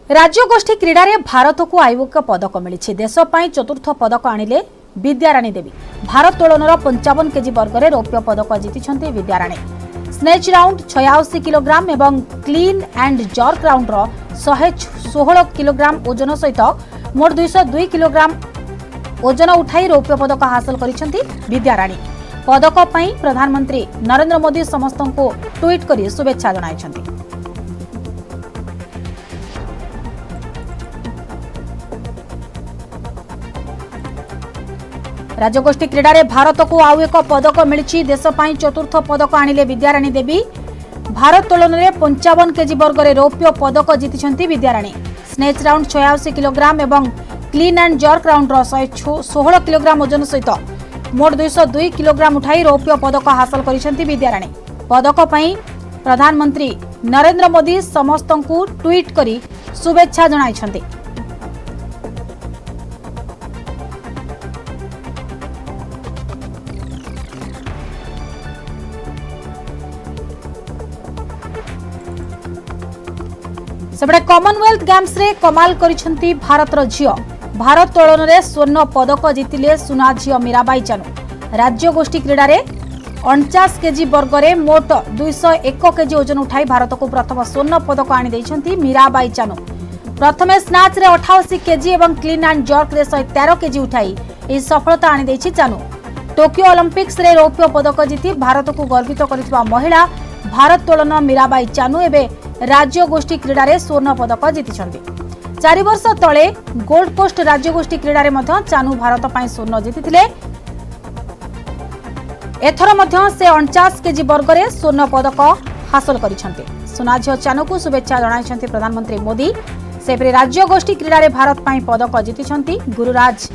राज्यगोष्ठी क्रीडा रे भारत को आयोग पदक मिली देश चतुर्थ पदक आनिले विद्याराणी देवी। भारोत्तोलनर 55 केजी वर्ग में रौप्य पदक जीति विद्याराणी। स्नेच राउंड 86 किलोग्राम एवं clean and jerk round 116 kilogram ओजन सहित मोट 202 किलोग्राम ओजन उठाई रौप्य पदक हासिल करिसेंती विद्याराणी। पदक पई प्रधानमंत्री नरेंद्र मोदी समस्त को ट्वीट करी शुभेच्छा जणाइछंती। राज्यगोष्ठी क्रीडा रे भारत को आउ एक पदक मिली देश पई चतुर्थ पदक आनिले विद्याराणी देवी। भारोत्तोलन में 55 केजी वर्ग में रौप्य पदक जीति विद्याराणी। स्नेच राउंड 86 किलोग्राम एवं clean and jerk round 116 kilogram ओजन सहित मोट 202 किलोग्राम उठाई रौप्य पदक हासिल करिसेंती विद्याराणी। पदक पई प्रधानमंत्री नरेंद्र मोदी समस्त को ट्वीट करी शुभेच्छा जणाइछंती। सेपटे कॉमनवेल्थ गेम्स रे कमाल करिसेंती भारतर झियो। भारोत्तोलन रे स्वर्ण पदक जीतिले सुना झियो मीराबाई चानू। राज्यगोष्ठी क्रीडा रे 49 केजी वर्ग में मोट 201 केजी ओजन उठाई भारत को प्रथम स्वर्ण पदक आनी दैछंती मीराबाई चानू। प्रथमे स्नाच रे 88 केजी एवं क्लीन एंड जर्क रे 113 केजी उठाई ए सफलता आनी दैछि चानू। टोकियो ओलंपिक्स रे रौप्य पदक जीति भारत को गर्वित करथिबा महिला भारोत्तोलन मीराबाई चानू एबे राज्यगोष्ठी क्रीडा रे स्वर्ण पदक जीतिछंती। 4 वर्ष तले गोल्ड कोस्ट राज्यगोष्ठी क्रीडा रे मध्य चानू भारत पई स्वर्ण जीतिथिले। एथर मध्य से 49 केजी वर्ग में स्वर्ण पदक हासिल करिसेंती। सुनाझियो चानू को शुभेच्छा जणाइछंती प्रधानमंत्री मोदी। सेपरि राज्यगोष्ठी क्रीडा रे भारत पई पदक जीतिछंती गुरुराज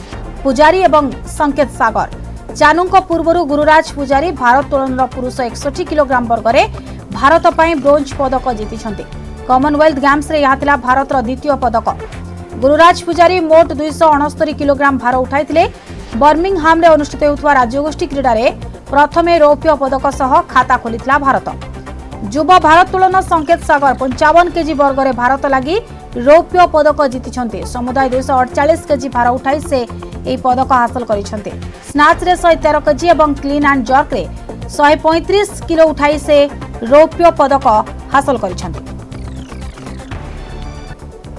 पुजारी एवं संकेत सागर। चानू को पूर्वरु गुरुराज पुजारी भारोत्तोलन पुरुष 61 किलोग्राम वर्ग में भारत पई ब्रोंज पदक जीतिछंती। कॉमनवेल्थ गेम्स रे यहा थिला भारतर द्वितीय पदक। गुरुराज पुजारी मोट 269 किलोग्राम भार उठाइथिले। बर्मिंगहाम रे अनुष्ठित हेउथवा राज्यगोष्ठी क्रीडा रे प्रथमे रौप्य पदक सह खाता खोलिथिला भारत। युवा भारोत्तोलन संकेत सागर 55 केजी वर्ग में भारत लागि रौप्य पदक जीतिछंती। समुदाय 248 केजी भार उठाई से एई पदक हासिल करिसेंती। स्नाच रे 113 केजी एवं क्लीन एंड जर्क रे 135 किलो उठाई से रौप्य पदक हासिल करिसेंती।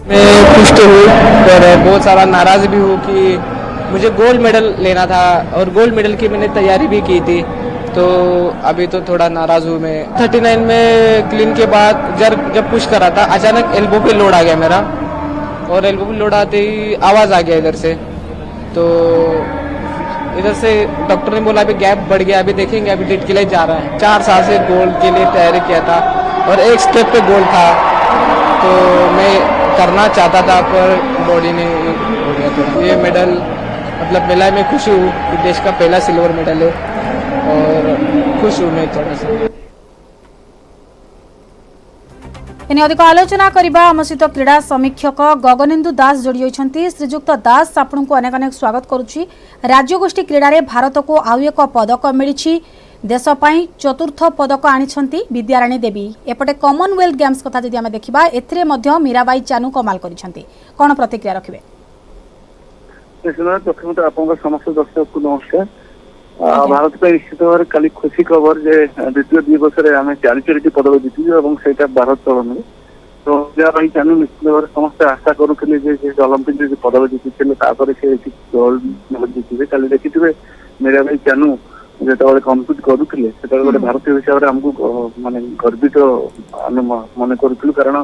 मैं खुश तो हूँ पर बहुत सारा नाराज भी हूँ कि मुझे गोल्ड मेडल लेना था और गोल्ड मेडल की मैंने तैयारी भी की थी, तो अभी तो थोड़ा नाराज हूँ मैं। 39 में क्लीन के बाद जब पुश करा था अचानक एल्बो पे लोड आ गया मेरा, और एल्बो पे लोड आते ही आवाज़ आ गया इधर से, तो इधर से डॉक्टर ने बोला अभी गैप बढ़ गया, अभी देखेंगे, अभी डेट के लिए जा रहा है। 4 साल से गोल्ड के लिए तैयारी किया था और एक स्टेप पे गोल्ड था, तो मैं करना चाहता था पर बॉडी ने हो गया। तो ये मेडल मतलब मिला, मैं खुश हूँ कि देश का पहला सिल्वर मेडल है और खुश हूँ मैं थोड़ा सा। एने अधिक आलोचना करबा आम सहित क्रीड़ा समीक्षक गगनेन्दु दास जोड़ी होइछंती। श्रीजुक्त दास आपन को अनेक अनेक स्वागत करूची। राज्यगोष्ठी क्रीडा रे भारत को आउ एक पदक मिली देश पई चतुर्थ पदक आनिछंती विद्याराणी देवी। एपटे कॉमनवेल्थ गेम्स कथा जदि आमे देखिबा एथरे मध्य मीराबाई चानू कमाल करिछंती। कोन प्रतिक्रिया रखिबे? प्रथम तो आपन समस्त दर्शक को नमस्कार। भारत पे निश्चित भाव कल खुशी खबर जे द्वितीय दिवस में आम 4 पदक जीति और से भारोत्तोलन में, तो मीराबाई चानू निश्चित भाव समस्त आशा करुले ओलंपिक पदक जीति से गोल्ड मेडल जीतबे। कल देखिए मीराबाई चानू जो कम्पिट करुले गोटे भारतीय हिसाब से आमको माने गर्वित मन करूँ, कारण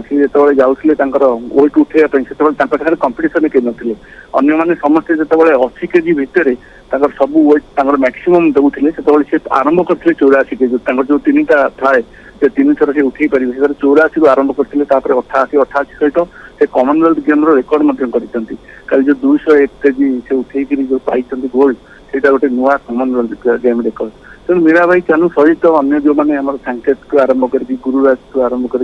सी जो जाऊे वेट उठे से कंपिटिशन के नथिले। अन्य माने समस्ते जो 80 केजी भितर सब वेट मैक्सिमम दौले से आरंभ करते 84 केजी जो 3टा थाए से 3 थर से उठे पारे 84 को आरंभ करते 88 सहित से कॉमनवेल्थ गेम रेकर्ड कल जो 201 केजी से उठे जो पाई गोल्ड से गोटे नुआ कॉमनवेल्थ गेम रेकर्ड। तेणु मीराबाई चानू सहित अन्य जो मैंने संकेत को आरंभ कर गुरुराज को आरंभ कर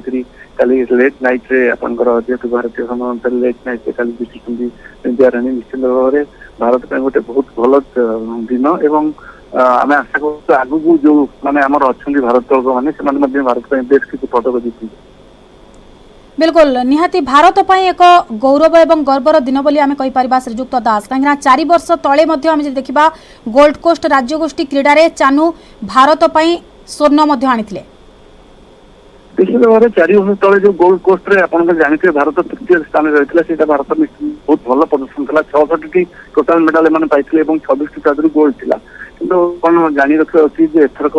लेट नाइट रे जेहतु भारतीय समय अनुसार लेट नाइट कल जीति विद्याराणी निश्चित भाव में भारत पे गोटे बहुत भल दिन एवं आम आशा कर आगू जो मैंने आम अच्छा भारत मैंने भारत बेस किसी पदक जीति। बिल्कुल निहाती भारत पई एक गौरव एवं गर्वर दिन बोली आमे कहि परिबा श्रीजुक्त दास कहीं 4 वर्ष तले मध्ये आमे देखिबा गोल्ड कोस्ट राज्यगोष्ठी क्रीडा रे चानू भारत पई स्वर्ण मध्ये आनिथिले। निश्चित भाव में 4 वर्ष तले जो गोल्ड कोस्ट रे आपन जानते भारत तृतीय स्थान में रही है भारत बहुत भल प्रदर्शन था 66 टोटाल मेडल मैंने पाई 26 टी गोल्ड था कि जानी रखा अच्छी एथरक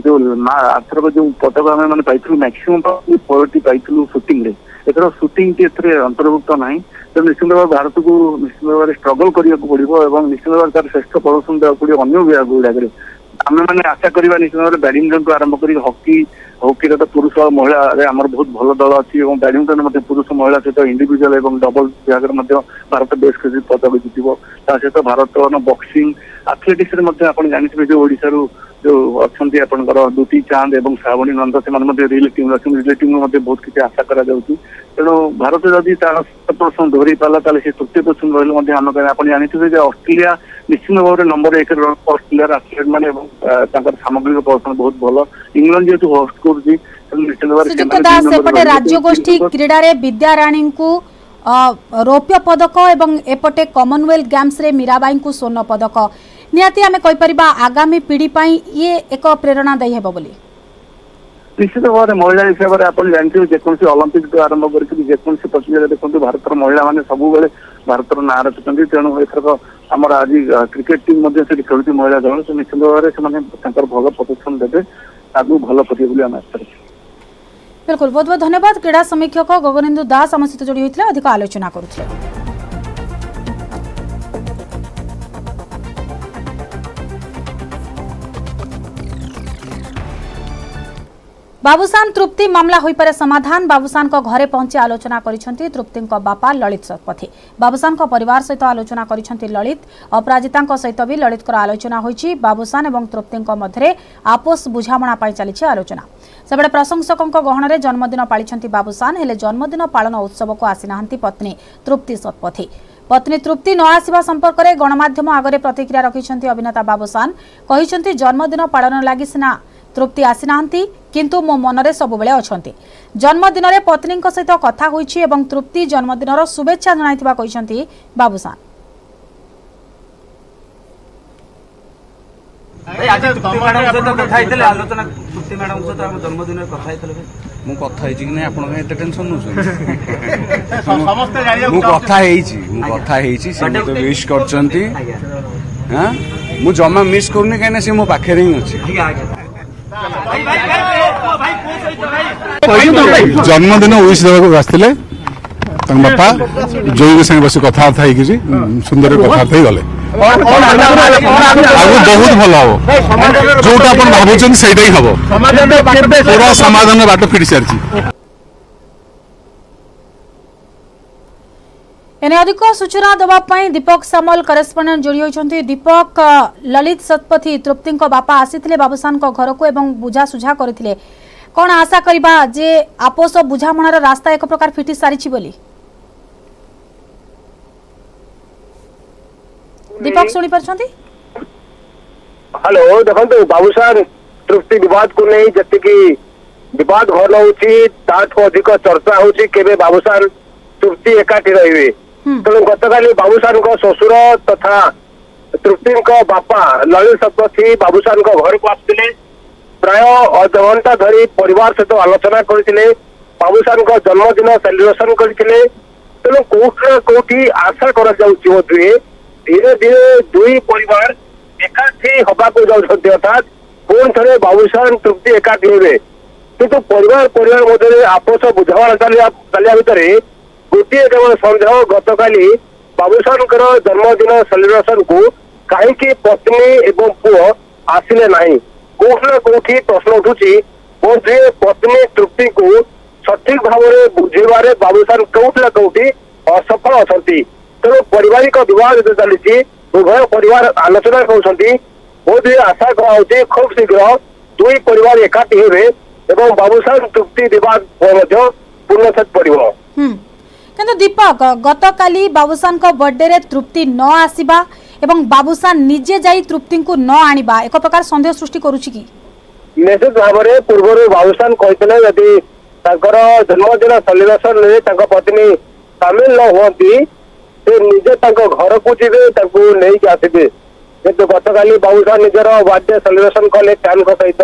जो आरथरक जो पदक आम मैंने पाई मैक्सीम 40 पाई सुटिंग एथर सुटिंग अंतर्भुक्त ना तो निश्चित भाव भारत को निश्चित भाव में स्ट्रगल करने को पड़ो निश्चित भाव तार श्रेष्ठ प्रदर्शन देवा पड़ो अन्य विभाग गुड़ाक आम मैंने आशा करवा निश्चित भाव बैडमिंटन को आरंभ कर हॉकी तो पुरुष और महिला आमर बहुत भल दल अच्छी बैडमिंटन पुरुष महिला सहित इंडिविजुअल और डबल विभाग भारत बेस किसी पदक जीत सहित भारत बक्सिंग एथलेटिक्स जानते जो ओडिशा जो अच्छा आपंकर दुटी चांद और श्रावणी नंद से रिलेटिव बहुत किसी आशा करा तेणु भारत जदि तार प्रदर्शन दोहरी पाला से तृतीय पोजिशन रही आम आप जानते ऑस्ट्रेलिया निश्चित भाव में नंबर 1 ऑस्ट्रेलिया एथलेट मैंने सामग्रिक प्रदर्शन बहुत भल इंग्लैंड जेहतु होस्ट कर राज्यगोष्ठी क्रीडा रे विद्या राणी को रौप्य पदक एवं एपटे कॉमनवेल्थ गेम्स रे मीराबाई को स्वर्ण पदक निहाती आमे कहि परिबा आगामी पीढ़ी पई ये एक प्रेरणादायी हेबो बोली। निश्चित भाव में महिला हिसाब से आप जानते जेकोसी ओलंपिक तो आरंभ करके जेकोसी प्रतियोगिता देखते भारत महिला मैंने सब भारत ना रखुच्च तेणु एथरक आम आज क्रिकेट टीम खेलुची महिला दल से निश्चित भाव में भल प्रदर्शन देते आगु भल करेंगे आम आशा रखुँ। बिल्कुल बहुत बहुत धन्यवाद। क्रीड़ा समीक्षक गगनेन्दु दास आम सहित जोड़ी होते अधिक आलोचना करुଥିଲେ। बाबूसान तृप्ति मामला होई पारे समाधान बाबूसान को घरे पहुंची आलोचना करिसेंती तृप्ति बापा ललित शतपथी बाबूसान को परिवार सहित आलोचना करिसेंती ललित अपराजिता सहित भी ललित आलोचना होईची बाबूसान और तृप्ति मध्य आपोस बुझामणा पाई चली आलोचना सेबड़े प्रशंसकों गहन में जन्मदिन पालिछंती बाबूसान हेले जन्मदिन पालन उत्सव को आसी नाहंती पत्नी तृप्ति शतपथी पत्नी तृप्ति न आसिबा संपर्क में गणमाध्यम आगे प्रतिक्रिया रखिछंती अभिनेता बाबूसान कहिछंती जन्मदिन पालन लागि सिना तृप्ति आसी नाहंती किंतु मो मनरे सब बेले अछंती जन्मदिन रे पत्नी सहित कथा होईछि एवं तृप्ति जन्मदिन शुभेच्छा जणाइथिबा कहिसंती बाबूसान। आज तृप्ति मैडम सहित कथा आइतले आलोचना तृप्ति मैडम सहित हम जन्मदिन कथा आइतले मु कथा हेछि कि नै आपण एते टेंशन नु समस्त जानिया मु कथा हेछि से मते विश करचंती हां मु जम्मा मिस करनी काहे से मो पाखे रे अछि जन्मदिन विश देवा आसते बापा जोई संगे बस कथबार्ता सुंदर कथबार्ता गले बहुत भल हम जोटा भावुं से हम पूरा समाधान बाट फिट सारी। एने अधिक सूचना देवाई दीपक सामल करेस्पोंडेंट जोड़ी होती। दीपक ललित शतपथी तृप्ति बापा आसी बाबूसान घर को एवं बुझासुझा करते कौन आशा करबा जे आपोस बुझामणार रास्ता एक प्रकार फिटी सारी बोली दीपक शुणी पार्छंती। हेलो देखो बाबूसान तृप्ति विवाद को नहीं जी विवाद भल हो अधिक चर्चा होबे बाबूसान तृप्ति एकाठी रही तेणु गतकाली बाबूसान ससुर तथा तृप्ति बापा ललित शतपथी बाबूसान घर को आसते प्राय अध घंटा धरी परिवार सहित आलोचना करते बाबूसान जन्मदिन सेलिब्रेशन करते तेणु कौटि कौटि आशा कर धीरे धीरे दुई परिवार एकाठी हवाक जाऊँच अर्थात पुणी थे बाबूसान तृप्ति एकाठी हे किंतु परिवार परिवार मध्य आपोष बुझामणा चलिया भितर गोटे केवल सन्देह गतकाली बाबूसान जन्मदिन सेलिब्रेशन को कहीं पत्नी एवं पुओ आसिले नहीं कौटि ना कौटि प्रश्न उठुची बोधे पत्नी तृप्ति को सठिक भाव में बुझेबारे बाबूसान कौटि ना कौटि असफल अच्छा तेणु पारिवारिक विवाद चली उभय परिवार आलोचना कर बोधे आशा कर खूब शीघ्र दुई परिवार एकाठी हे बाबूसान तृप्ति विवाद पूर्णछेद पड़ो। किंतु दीपक गतकाली बाबूसान को बर्थडे रे तृप्ति न आसीबा एवं बाबूसान निजे जाई तृप्ति को न आनिबा एक प्रकार संदेह सृष्टि करूची की निश्चित भाव में पूर्व बाबूसान कहते यदि ତାଙ୍କର ଜନ୍ମଦିନ ସେଲିବ୍ରେସନରେ ତାଙ୍କ ପତ୍ନୀ ସାମିଲ ନ ହୁଅନ୍ତି, ସେ ନିଜେ ତାଙ୍କ ଘରକୁ ଯିବେ, ତାଙ୍କୁ ନେଇକି ଆସିବେ। କିନ୍ତୁ ଗତକାଲି ବାବୁସାନ ନିଜର ବାର୍ଥଡେ ସେଲିବ୍ରେସନ କଲେ ଫ୍ୟାନଙ୍କ ସହିତ,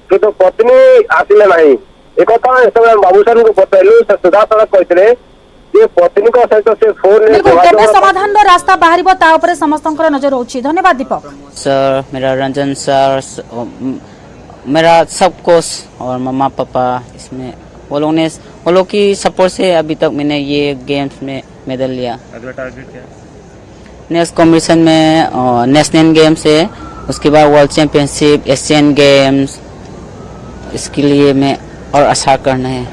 କିନ୍ତୁ ପତ୍ନୀ ଆସିଲେ ନାହିଁ। ଏକଥା ଯେତେବେଳେ ବାବୁସାନଙ୍କୁ ପଚାରିଲୁ, ସେ ସିଧାସଳଖ କହିଥିଲେ ଯେ ପତ୍ନୀଙ୍କ ସହିତ ସେ ଫୋନରେ କେବେ ସମାଧାନର ରାସ୍ତା ବାହାରିବ ତା ଉପରେ ସମସ୍ତଙ୍କର ନଜର ରହୁଛି। ଧନ୍ୟବାଦ ଦୀପକ। सर, मेरा रंजन सर, मेरा सब कोच और मम्मा पापा, इसमें वो लोग की सपोर्ट से अभी तक मैंने ये गेम्स में मेडल लिया। अगला टारगेट क्या है? नेक्स्ट कॉम्पिटिशन में नेशनल गेम्स है, उसके बाद वर्ल्ड चैंपियनशिप, एशियन गेम्स, इसके लिए मैं और अच्छा करना है।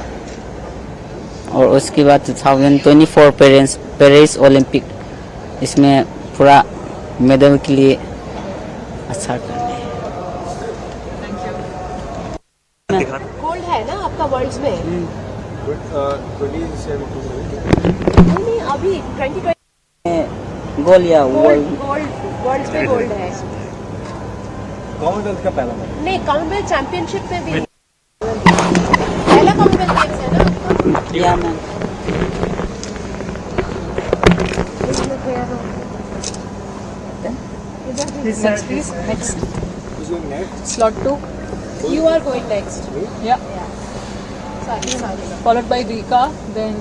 और उसके बाद 2024 पेरिस ओलंपिक, इसमें पूरा मेडल के लिए अच्छा करना है। गोल्ड है ना आपका वर्ल्ड्स में? नहीं अभी 2020 गोल्ड या गोल्ड वर्ल्ड्स में गोल्ड है। कॉमनवेल्थ का पहला नहीं, कॉमनवेल्थ चैंपियनशिप में भी पहला कॉमनवेल्थ गेम्स है ना आपका? या ma'am. Next. Slot 2. You are going next. Yeah. Followed by Rika, then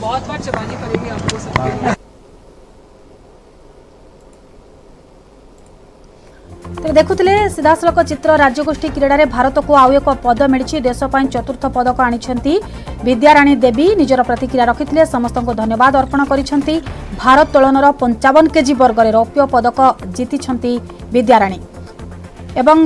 बहुत बार चबानी पड़ेगी आपको सबके। तेरे देखुले सीधासलख चित्र राज्यगोष्ठी क्रीड़ा भारत को आउ एक पद मिली। देश चतुर्थ पदक आनी विद्याराणी देवी निजर प्रतिक्रिया रखिते, समस्त को धन्यवाद अर्पण करिसेंती। भारत तोलनर 55 केजी वर्ग में रौप्य पदक जीति विद्याराणी एवं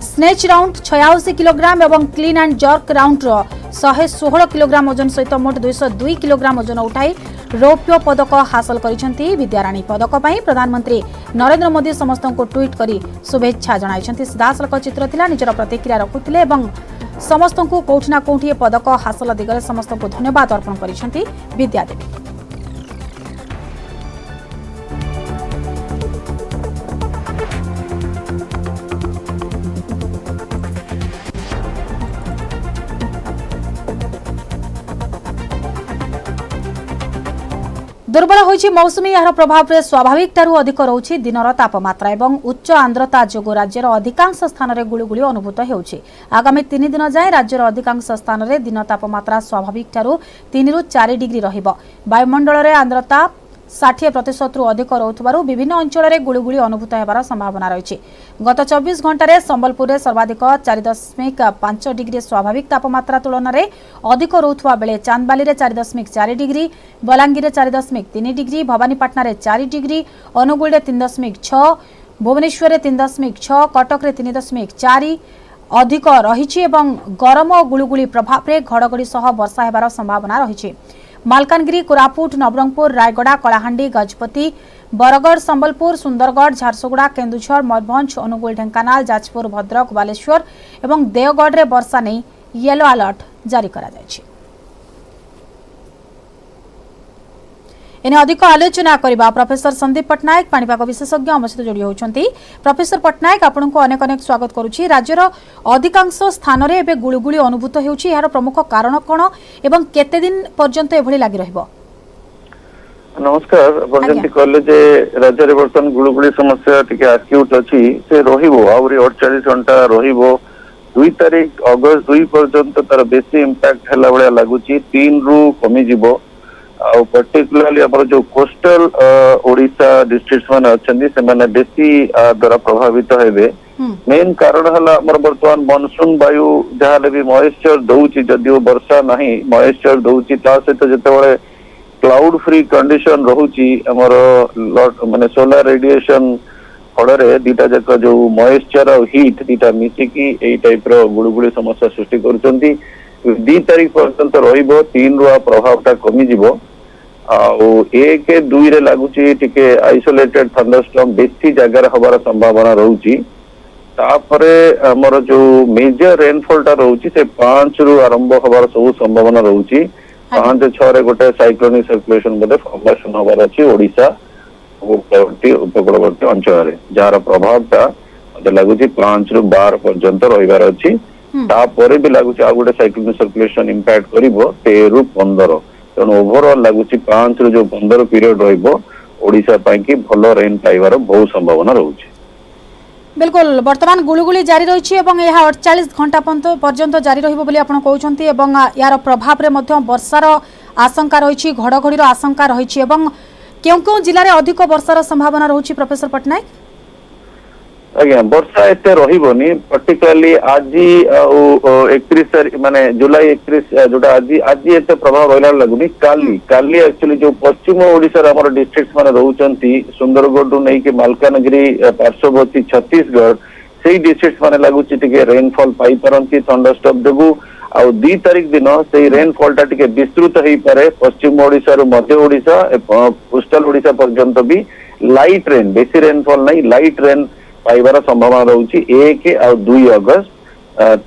स्नेच राउंड 86 किलोग्राम एवं clean and jerk round 116 kilogram ओजन सहित मोट 202 किलोग्राम ओजन उठाई रौप्य पदक हासिल करिसेंती विद्याराणी। पदक पाई प्रधानमंत्री नरेंद्र मोदी समस्त को ट्वीट करी शुभेच्छा जणाइछंती। सीधासलख चित्र थिला, निजर प्रतिक्रिया रखुथिले एवं समस्त को कोठी ना कोठी पदक हासिल दिगरे समस्त को धन्यवाद अर्पण करिसेंती विद्यादेवी। दुर्बल होइछि मौसुमी, यार प्रभाव रे स्वाभाविक ठारू अधिक रहुछि दिनर तापमात्रा एवं उच्च आर्द्रता जोगु राज्यर अधिकांश स्थान रे गुळुगुळी अनुभूत हेउछि। आगामी 3 दिन जाय राज्यर अधिकांश स्थान रे दिन तापमात्रा स्वाभाविक ठारू 3 रु 4 डिग्री रहिबो। वायुमंडल रे आर्द्रता 60% रु अधिक रहुथबारु विभिन्न अंचल रे गुळुगुळी अनुभूत हेबार संभावना रहिछि। गत 24 घंटा रे संबलपुर रे सर्वाधिक 4.5 डिग्री स्वाभाविक तापमात्रा तुलन रे अधिक रहुथबा बेले चांदबाली रे 4.4 डिग्री, बलांगीर रे 4.3 डिग्री, भवानीपाटना रे 4 डिग्री, अनुगुल रे 3.6, भुवनेश्वर रे 3.6, कटक रे 3.4 अधिक रहिछि एवं गरम और गुळुगुळी प्रभाव रे घड़घड़ी सह वर्षा हेबार संभावना रहिछि। मालकानगिरी, कोरापुट, नवरंगपुर, रायगड़ा, कलाहांडी, गजपति, बरगढ़, संबलपुर, सुंदरगढ़, झारसुगुड़ा, केन्दुझर, मयूरभंज, अनुगुल, ढेंकानाल, जाजपुर, भद्रक, बालेश्वर एवं देवगढ़ रे वर्षा नहीं येलो अलर्ट जारी करा जायछि। एने अधिक आलोचना करबा प्रोफेसर संदीप पटनायक पाणीपाग विशेषज्ञ आम सहित जोड़ी होउछंती। प्रोफेसर पटनायक आपनको अनेक अनेक स्वागत करूछि। राज्यर अधिकांश स्थान रे एबे गुळुगुळी अनुभूत हेउछि, यार प्रमुख कारण कोन एवं केते दिन पर्यंत एभଳି लागि रहइबो? नमस्कार। बरजंती कहले जे राज्य रे वर्तमान गुळुगुळी समस्या टिके एक्यूट अछि, से रहिबो आउरी 48 घंटा रहिबो। 2 तारिख अगस्त 2 पर्यंत तार बेसी इंपैक्ट हला बळा लागुछि, 3 रु कमी जिवो। पर्टिकुलरली आम जो कोस्टल ओडिशा डिस्ट्रिक्ट मान अच्छा से बेसी द्वारा प्रभावित हेबे। मेन कारण है बर्तमान मनसून वायु जहाँ भी मॉइस्चर दौची, जदिव वर्षा नहीं मॉइस्चर दौची, सहित जिते क्लाउड फ्री कंडीशन रोची आमर माने सोलार रेडिएशन फल दीटा जाक जो मॉइस्चर और हीट दीटा मिसिकी यही टाइप गुड़गुड़ी समस्या सृष्टि कर 2 तारिख पर्यंत रहिबो। 3 रु प्रभावटा कमी जिवो। एक 2 रे लागुची टिके आइसोलेटेड थंडरस्टॉर्म बेसी जगह हबार संभावना रहउची। तापरे हमर जो मेजर रेनफॉल टा रहउची से 5 रु आरंभ हबार सब संभावना रहउची। 5-6 रे गोटे साइक्लोनिक सर्कुलेशन बोले फॉर्मेशन हबार अछि ओडिशा। उपकूलवर्ती अंचल जार प्रभावटा मते लगुच 5 ରୁ 12 पर्यंत रहिबार अछि तापर भी लगुच आ गोटे साइक्लोनिक सर्कुलेशन इंपैक्ट करिवो 13 ରୁ 15 तेणु ओवरऑल लगुच 5 ରୁ जो 15 पीरियड रहिबो ओडिशा पई कि भलो रेन पाइबार बहुत संभावना रहउछि। बिल्कुल वर्तमान गुळुगुळी जारी रही है 48 घंटा पर्यंत जारी रहिबो बोली आपण कहउछंती एवं यार प्रभाव रे मध्य वर्षार आशंका रही घड़घड़ीर आशंका रही क्यों क्यों जिले में अधिक वर्षार संभावना रही प्रोफेसर पट्टनायक? आज्ञा वर्षा एते रहिबोनी पर्टिकुलरली आज 31 माने जुलाई 31 जोटा आज एते प्रभाव रहला लगुनी काली एक्चुअली जो पश्चिम ओडिशा हमर डिस्ट्रिक्ट माने रहउचंती सुंदरगढ़ नै कि मालकानगिरी पार्श्ववर्ती छत्तीसगढ़ सेही डिस्ट्रिक्ट माने लागुची टिके रेनफॉल पाई परंती थंडरस्टॉर्म देबू आ 2 तारीख दिन से रेनफॉल टा टिके विस्तृत होई पारे पश्चिम ओडिशा रो मध्य ओडिशा कोस्टल ओडिशा पर्यंत भी लाइट रेन बेसी रेनफॉल नहीं लाइट रेन पाइबार संभावना रहउची 1 और 2 अगस्त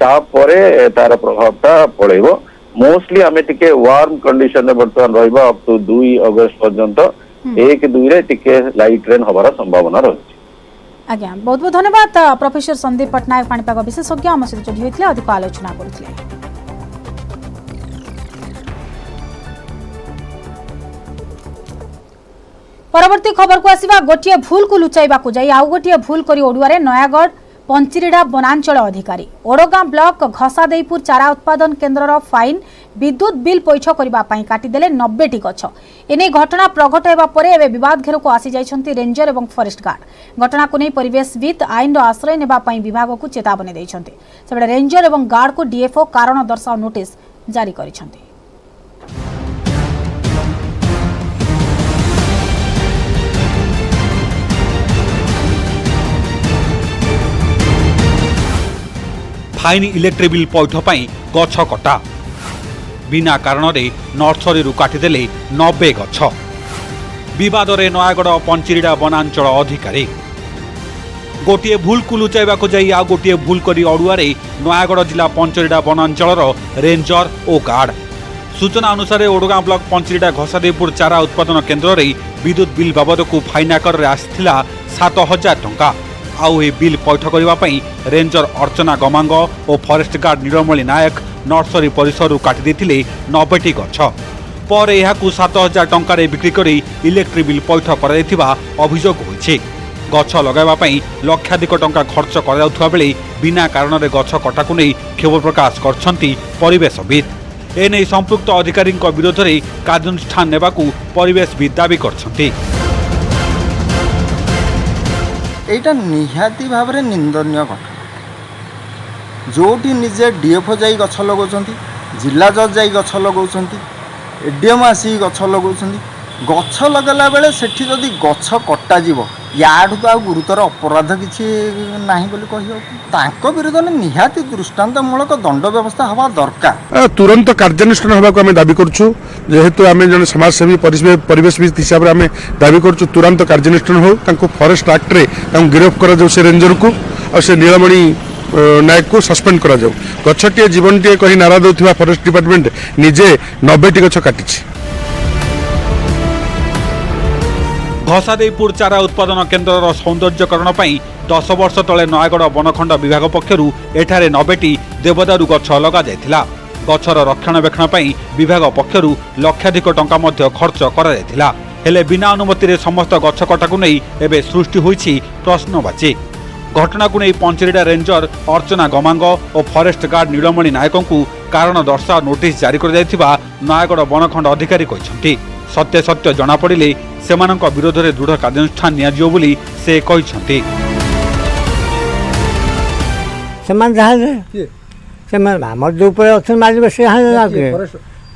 तापरे तार प्रभावटा पड़ेबो मोस्टली हमें टिके वार्म कंडीशन में वर्तमान रहइबा अप टू 2 अगस्त पर्यंत 1-2 रे टिके लाइट रेन होबार संभावना रहउची। आज्ञा बहुत बहुत धन्यवाद प्रोफेसर संदीप पट्टनायक पाणीपाग विशेषज्ञ आम सहित जोड़ी होते अधिक आलोचना करथिले। परवर्ती खबर को आसिबा गोटिए भूल को लुचाइबा को जाई आउ गोटिए भूल करी ओडुआरे नयागढ़ पंचिरिडा वनांचल अधिकारी ओडगां ब्लॉक घसादेईपुर चारा उत्पादन केन्द्रर फाइन विद्युत बिल पैठ करबा पई काटिदेले 90टी गछ एने घटना प्रघट हेबा परे एबे विवाद घेर को आसी जाइछंती रेंजर एवं फॉरेस्ट गार्ड घटना को नै परिवेशविद आईन आश्रय नेबा पई विभाग को चेतावनी दैछंती सेबडे रेंजर एवं गार्ड को डीएफओ कारण दर्शाओ नोटिस जारी करिछंती। फाइन इलेक्ट्रिक बिल पैठ पाई गछ कटा बिना कारण रे नर्सरी काटिदेले 90 गछ विवाद रे नयागढ़ पंचिरिडा वनांचल अधिकारी गोटे भूल को लुचाइबा को जाई आ गोटे भूल करी अड़ुआरे नयागढ़ जिला पंचिरिडा वनांचल रेंजर और गार्ड सूचना अनुसार ओडगां ब्लॉक पंचिरिडा घसादेईपुर चारा उत्पादन केन्द्र रे विद्युत बिल बाबद को फाइन आकार रे आसिथिला 7000 टंका आउ ए बिल पैठ करने रेंजर अर्चना गमांग और फॉरेस्ट गार्ड नीलमणि नायक नर्सरी परिसर काटि 90टी गछ पर यह 7000 टंकार बिक्री कर इलेक्ट्रिक बिल पैठ कर अभियोग होइछे। गछ लगाइबा लक्षाधिक टंका खर्च करा बेले बिना कारण रे गछ कटा को नहीं क्षोभ प्रकाश करछंती परिवेशविद एने संपृक्त अधिकारी विरोध में कार्यानुष्ठान नेबाकू परिवेशविद दाबी करछंती। एटा निहाती भाव में निंदनीय घटना जोटी निजे डीएफओ जाई गछ लगाउछंती जिला जज जाई गछ लगाउछंती एडीएम आसी गछ लगाउछंती गछ लगाला बेले सेठी जदि गछ कटा जीवो याडू तो गुरुतर अपराध किछि नाही बोली कहियो तांको विरोध में निहाती दृष्टांतमूलक दंड व्यवस्था हवा दरकार तुरंत कार्यानुष्ठान होबाको आमे दाबी करछु जेहेतु आमे जन समाजसेवी परिवेशविद हिसाब रे आमे दाबी करछु तुरंत कार्यानुष्ठान हो तांको फॉरेस्ट एक्ट रे तांको गिरफ्त करा जाऊ से रेंजर को और से नीलमणि नायक को सस्पेंड करा जाऊ गछटिए जीवनटिए कहि नारा दउथिबा फॉरेस्ट डिपार्टमेंट निजे 90टी गछ काटिछि। घसादेईपुर चारा उत्पादन केन्द्र सौंदर्यकरण 10 वर्ष तले नयागढ़ वनखंड विभाग पक्षरु एठारे 90टी देवदारू गछ लगा जायथिला गछर रक्षणाबेक्षण विभाग पक्षरु लक्षाधिक टंका मध्य खर्च करा जायथिला हेले बिना अनुमति रे समस्त गछ कटा को नहीं एबे सृष्टि होइछि प्रश्नवाची घटना को नहीं पंचिरिडा रेंजर अर्चना गमांग और फॉरेस्ट गार्ड नीलमणि नायक को कारण दर्शा नोटिस जारी कर जायथिबा नयागढ़ वनखंड अधिकारी कहिसंती सत्य सत्य जना पड़िले सेमानक विरोध में दृढ़ कार्यानुष्ठान नियाजियो बोली से कहिसंती। सेमान जहाँ सेमान आमर जो पे अच्छे मारिबे से हाँ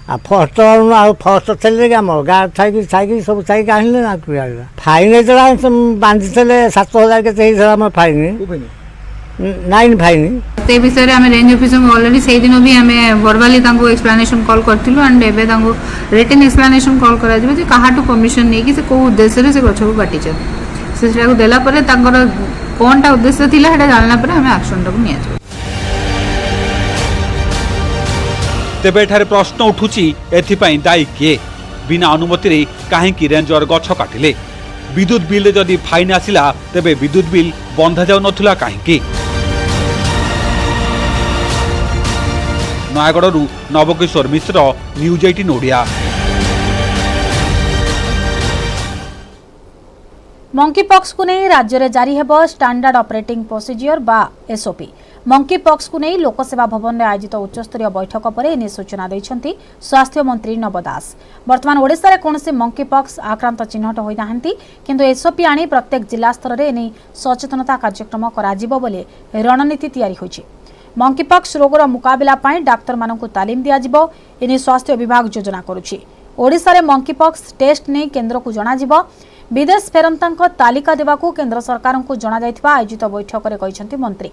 आ फर्स्ट आ फर्स्ट चले आम गार्ड थाई सब थाई आनले ना फाइन होता बांधी 7000 के आम फाइन 9 फाइन ते विषय आम रेंज ऑफिसर ऑलरेडी से दिन भी आम वर्बाली एक्सप्लानेशन कॉल करथिलु एंड एबे रिटन एक्सप्लानेशन कॉल करा जे काहाटू परमिशन नै कि से को उद्देश्य रे से गछ को काटी छ से को देला परे तांकर कोनटा उद्देश्य थिला हेडा जानला परे आम एक्शन को निया छ। तेबे एठारे प्रश्न उठुची एथिपाई दायी किए बिना अनुमति रे काहेकि रेंजर गछ काटिले विद्युत बिल जदि फाइन आसिला तेबे विद्युत बिल बंधा जाउ नथिला काहेकि। नयागढ़ नवकिशोर मिश्र, न्यूज 18 ओडिया। मंकी पॉक्स को नहीं राज्य में जारी हेब स्टैंडर्ड ऑपरेटिंग प्रोसीजर बा एसओपी। मंकी पॉक्स को नहीं लोकसेवा भवन में आयोजित उच्चस्तरीय बैठक पर एने सूचना देइछंती स्वास्थ्य मंत्री नव दास। वर्तमान ओडिशा रे कोनसे मंकी पॉक्स आक्रांत चिन्हट होई नाहंती, किंतु एसओपी आनी प्रत्येक जिला स्तर रे एने सचेतनता कार्यक्रम कराजिबो बोले रणनीति तैयारी होइछि। मंकी पॉक्स रोगर मुकाबला पाई डाक्तर मानकु तालीम दियाजिबो एने स्वास्थ्य विभाग योजना करुछि। ओडिशा रे मंकी पॉक्स टेस्ट नै केंद्र को जणाजिबो। विदेश फेरंतांक तालिका देवाकू केंद्र सरकार को जणा जायतिबा आयोजित बैठक रे कहिसंती मंत्री।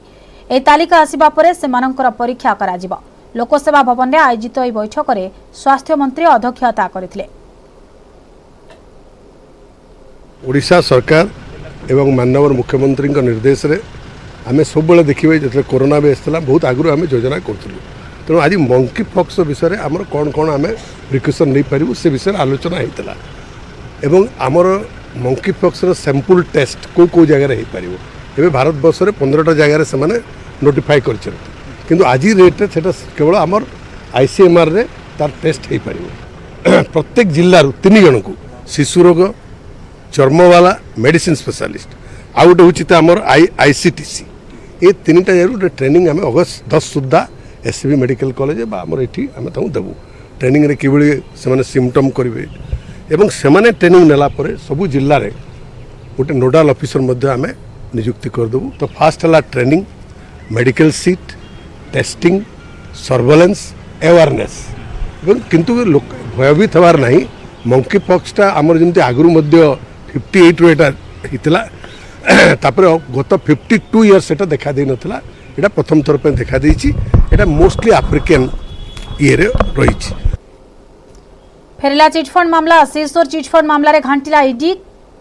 ए तालिका आसीबा परे सेमानंकर परीक्षा कराजिबो। लोकसेवा भवन रे आयोजित ए बैठक रे स्वास्थ्य मंत्री अध्यक्षता करथिले। ओडिशा सरकार एवं माननीय मुख्यमंत्री निर्देश रे आमे सब बेले देखिबे जते कोरोना बेस थला बहुत आगु आमे योजना करथुलु। तेणु आज मंकी पॉक्स विषय रे हमर कोन कोन आमे प्रिकॉशन नै पारिबु से विषय आलोचना हेतला एवं आमर मंकी पॉक्स रो सैंपल टेस्ट को जगह रे हे पारिबो। एबे भारत वर्ष रे 15टा जगह रे समाने नोटिफाई करछन, किंतु आज रेट रे सेटा केवल आमर आईसीएमआर रे तार टेस्ट हे पारिबो। प्रत्येक जिल्ला रु 3 जन को शिशु रोग, चर्म वाला, मेडिसिन स्पेशलिस्ट आ गोटे होची त आमर आईसीटीसी ए 3टा जगह ट्रेनिंग आमे अगस्त 10 सुद्धा एसबी मेडिकल कॉलेज बा आमर एठी आमे ताऊ देबु। ट्रेनिंग रे किबळी समाने सिम्पटम करिवे एवं सेमाने ट्रेनिंग नेला परे सबु जिल्ला रे गोटे नोडाल ऑफिसर मध्ये आमे नियुक्ति कर देबु। तो फास्ट हला training, medical seat, testing, surveillance, awareness एवं किंतु लोक भयभीत हवार नाही। मंकी पॉक्सटा आमर जंती आगुरु मध्ये 58 रो एटा हितला तापर गत 52 इयर्स एटा देखा दे नथला। एटा प्रथम थर पे देखा देछि। एटा मोस्टली अफ्रीकन ये रे रहिछि। फेरला चिटफंड मामला सिरसोर चिटफंड मामला रे घांटिला ईडी।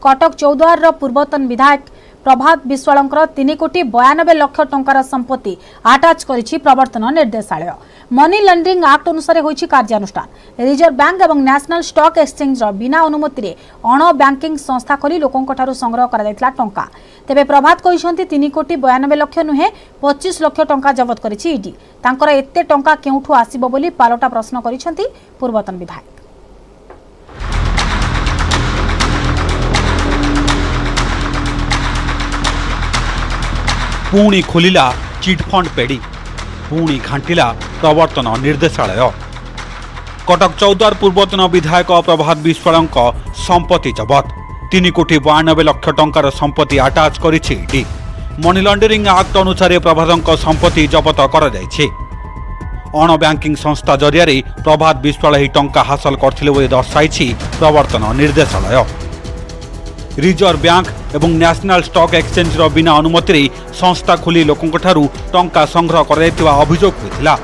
कटक चौद्वार रो पूर्वतन विधायक प्रभात विश्वालंकर 3,92,00,000 टंकार संपत्ति आटाच करिछि प्रवर्तन निर्देशालय। मनी लॉन्ड्रिंग एक्ट अनुसार होइछि कार्यानुष्ठान। रिजर्व बैंक एवं नेशनल स्टॉक एक्सचेंज रो बिना अनुमति रे अण बैंकिंग संस्था खोली लोकंक ठारू संग्रह करा जायतला टंका। तेबे प्रभात कहिसंती 3,92,00,000 नुहे 25 लाख टंका जब्त करिछि ईडी। तांकर एते टंका केउठु आसीबो बोली पालटा प्रश्न करिसंती पूर्वतन विधायक। पुणी खोलिला चिटफंड पेड़ी, पुणी घांटिला प्रवर्तन निर्देशालय। कटक चौद्वार पूर्वतन विधायक प्रभात विश्वालंक संपत्ति जबत। 3,92,00,000 टंकार संपत्ति आटाच करिछि ईडी। मनी लॉन्ड्रिंग एक्ट अनुसार प्रभातंक संपत्ति जबत करा जायछि। अण बैंकिंग संस्था जरिया प्रभात विश्वाल ही टंका हासिल करथिले बोली दर्शाइछि प्रवर्तन निर्देशालय। रिजर्व बैंक एवं नेशनल स्टॉक एक्सचेंज रो बिना अनुमति रे संस्था खोली लोकंक ठारू टंका संग्रह कराइथिबा अभियोग होइथिला।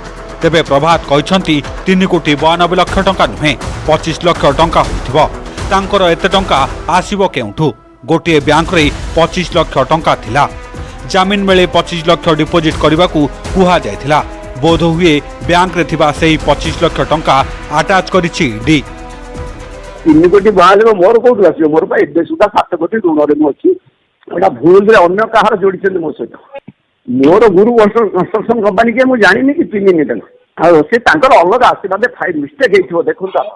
तेबे प्रभात कहिसंती 3,92,00,000 टंका नुहे 25 लाख टंका होइथिबो। तांकर एते टंका आसीबो केउठु? गोटे बैंक रे 25 लाख टंका थिला। जामिन मेले 25 लाख डिपोजिट करबाकू कुहा जायथिला। बोध हुए बैंक रे थिबा सेही 25 लाख टंका आटाच करिछि ईडी। 3 कोटी बाहर मोर कौट आस मोर ए सुधा 7 कोटी ऋण अच्छी भूल अन्य कहार जोड़ी मो सहित मोर गुरु कंस्ट्रक्शन कंपनी के मुझे जानी कि चिन्हनी से अलग आशीर्वाद फाइल मिस्टेक हो देखो से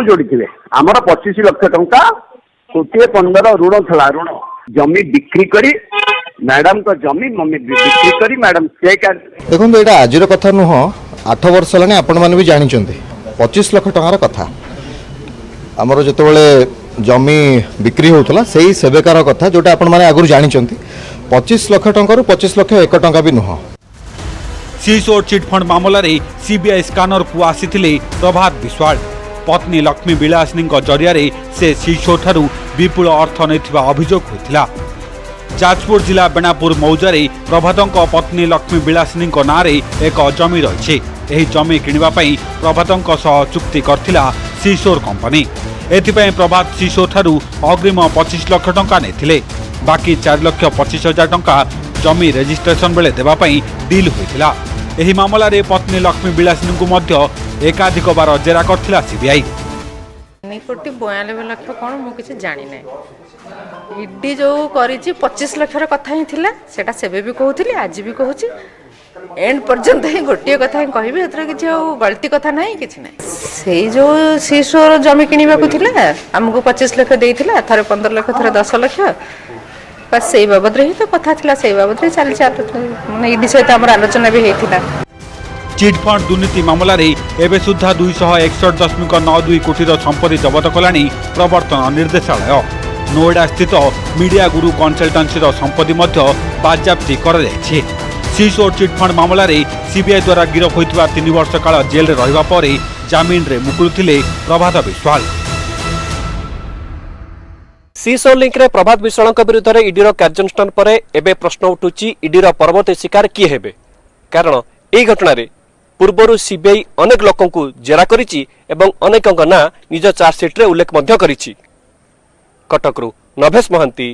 जोड़ी थे आमर 25 लाख टंका 1,15 ऋण था ऋण जमी बिक्री करी मैडम तो जमी मम्मी बिक्री करी मैडम चेक देखो यहाँ आज कथा नुह 8 वर्ष है आपण मैंने भी जानते 25 लाख टंकार कथा आमर जितेबाला जमी बिक्री होता से ही सेवेकार कथा जोटा आपण मैंने आगुरी जानते 25 लाख टंकार 25 लाख 1 टंका भी नुह। सिसोर चिटफंड मामला रे सीबीआई स्कानर को आसीथिले प्रभात विश्वाल। पत्नी लक्ष्मी विलासिनी जरिया से सिसोर ठारू विपुल अर्थ नैथिबा अभियोग होइथिला। जाजपुर जिला बेणापुर मौजारे प्रभातंक पत्नी लक्ष्मी विलासिनी नाँ एक जमी रही। एही जमी किनिबा पई प्रभातंक सह चुक्ति करथिला सिसोर कंपनी। एथिपई प्रभात सिसोर ठारू अग्रिम 25 लाख टंका नेथिले। बाकी 4,25,000 टंका जमी रेजिस्ट्रेशन बेले देबा पई डील होइथिला। एही मामला रे पत्नी लक्ष्मी विलासिनी को मध्य एकाधिक बार जेरा करथिला सीबीआई। 1,92 लाख कौन मुझे जानी ना इडी जो कर 25 लाख कथा ही थिला सेटा सेबे भी कहूली आज भी कहूँ एंड पर्यंत ही गोटे कथा कहि किसी गलती कथा ना कि ना से जो शीशोर जमी किणवाक आमको 25 लाख देता थरे 15 लाख थरे 10 लाख बस से बाबद ही तो कथा थिला से बाबद चली माने इडी सहित आम आलोचना भी होता चिटफंड दुर्नीति मामलें एवं सुधा 261.92 कोटी संपत्ति जबत कलानी प्रवर्तन निर्देशालय नोएडा स्थित मीडिया गुरु कनसल्टेंसी संपत्ति बाज्याप्ति कर सिसोर चिटफंड मामलें सीबीआई द्वारा गिरफ होता 3 वर्ष काल जेल रहिबा परे जामिन रे मुकुलुथिले प्रभात विश्वाल। सीसोर लिंक रे प्रभात विश्वाल विरुद्ध में ईडीर कार्यानुष्ठान पर एबे प्रश्न उठुची ईडीर परवर्ती शिकार किए हेबे कारण एही घटना रे पूर्वर सीबीआई अनेक लोकंकु जेरा करिछि एवं अनेकଙ୍କ ना निज चार्जशीट रे उल्लेख मध्य करिछि। कटकरू नभेश महांती,